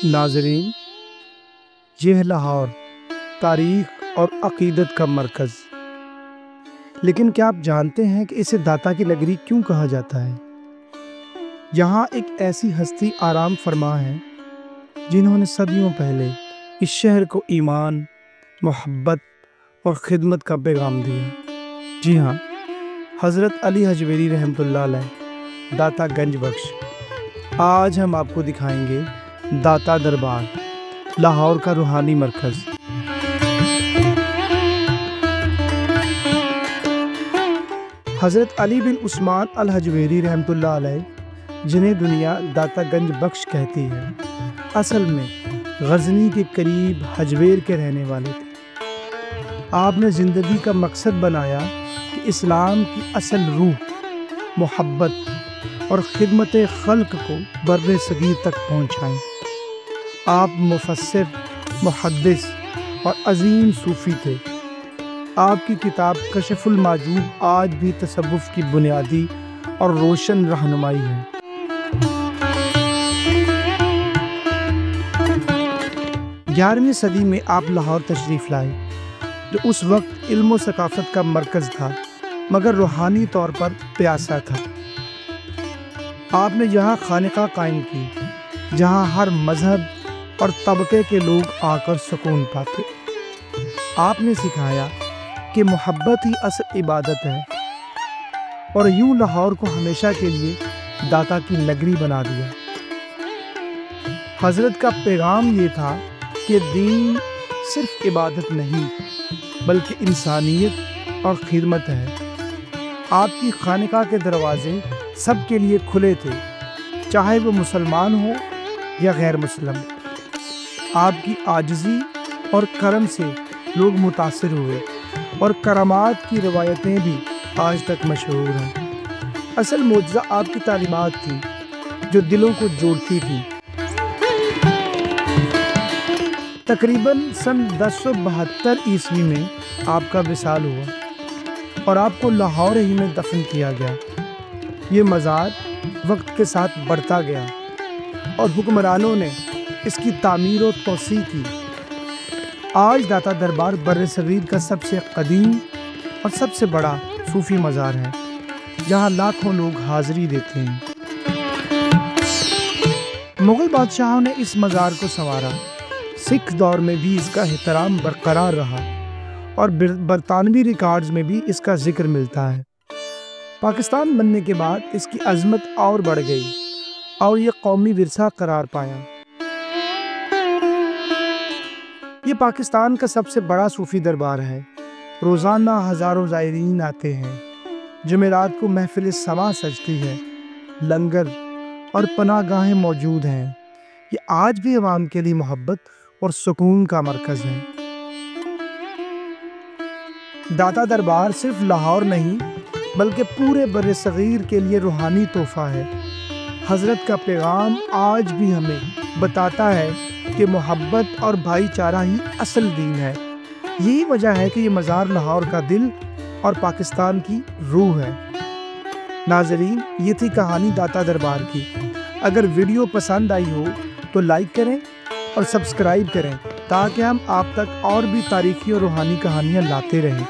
ناظرین، یہ ہے لاہور، تاریخ اور عقیدت کا مرکز۔ لیکن کیا آپ جانتے ہیں کہ اسے داتا کی نگری کیوں کہا جاتا ہے؟ یہاں ایک ایسی ہستی آرام فرما ہے جنہوں نے صدیوں پہلے اس شہر کو ایمان، محبت اور خدمت کا پیغام دیا۔ جی ہاں، حضرت علی حجویری رحمۃ اللہ علیہ، داتا گنج بخش۔ آج ہم آپ کو دکھائیں گے داتا دربار، لاہور کا روحانی مرکز۔ حضرت علی بن عثمان الحجویری رحمۃ اللہ علیہ، جنہیں دنیا داتا گنج بخش کہتی ہے، اصل میں غزنی کے قریب حجویر کے رہنے والے تھے۔ آپ نے زندگی کا مقصد بنایا کہ اسلام کی اصل روح، محبت اور خدمت خلق کو بر صغیر تک پہنچائیں۔ آپ مفسر، محدث اور عظیم صوفی تھے۔ آپ کی کتاب کشف المحجوب آج بھی تصوف کی بنیادی اور روشن رہنمائی ہے۔ 11ویں صدی میں آپ لاہور تشریف لائے، جو اس وقت علم و ثقافت کا مرکز تھا مگر روحانی طور پر پیاسا تھا۔ آپ نے یہاں خانقاہ قائم کی جہاں ہر مذہب اور طبقے کے لوگ آ کر سکون پاتے۔ آپ نے سکھایا کہ محبت ہی اصل عبادت ہے، اور یوں لاہور کو ہمیشہ کے لیے داتا کی نگری بنا دیا۔ حضرت کا پیغام یہ تھا کہ دین صرف عبادت نہیں بلکہ انسانیت اور خدمت ہے۔ آپ کی خانقاہ کے دروازے سب کے لیے کھلے تھے، چاہے وہ مسلمان ہو یا غیر مسلم۔ آپ کی عاجزی اور کرم سے لوگ متاثر ہوئے، اور کرامات کی روایتیں بھی آج تک مشہور ہیں۔ اصل معجزہ آپ کی تعلیمات تھی جو دلوں کو جوڑتی تھی۔ تقریباً سن 1072 عیسوی میں آپ کا وصال ہوا اور آپ کو لاہور ہی میں دفن کیا گیا۔ یہ مزار وقت کے ساتھ بڑھتا گیا اور حکمرانوں نے اس کی تعمیر و توسیع کی۔ آج داتا دربار برصغیر کا سب سے قدیم اور سب سے بڑا صوفی مزار ہے، جہاں لاکھوں لوگ حاضری دیتے ہیں۔ مغل بادشاہوں نے اس مزار کو سنوارا، سکھ دور میں بھی اس کا احترام برقرار رہا، اور برطانوی ریکارڈز میں بھی اس کا ذکر ملتا ہے۔ پاکستان بننے کے بعد اس کی عظمت اور بڑھ گئی اور یہ قومی ورثہ قرار پایا۔ یہ پاکستان کا سب سے بڑا صوفی دربار ہے۔ روزانہ ہزاروں زائرین آتے ہیں۔ جمعرات کو محفل سماع سجتی ہے، لنگر اور پناہ گاہیں موجود ہیں۔ یہ آج بھی عوام کے لیے محبت اور سکون کا مرکز ہے۔ داتا دربار صرف لاہور نہیں بلکہ پورے برصغیر کے لیے روحانی تحفہ ہے۔ حضرت کا پیغام آج بھی ہمیں بتاتا ہے کہ محبت اور بھائی چارہ ہی اصل دین ہے۔ یہی وجہ ہے کہ یہ مزار لاہور کا دل اور پاکستان کی روح ہے۔ ناظرین، یہ تھی کہانی داتا دربار کی۔ اگر ویڈیو پسند آئی ہو تو لائک کریں اور سبسکرائب کریں تاکہ ہم آپ تک اور بھی تاریخی اور روحانی کہانیاں لاتے رہیں۔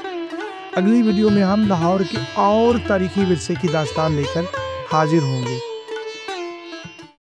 اگلی ویڈیو میں ہم لاہور کے اور تاریخی ورثے کی داستان لے کر حاضر ہوں گے۔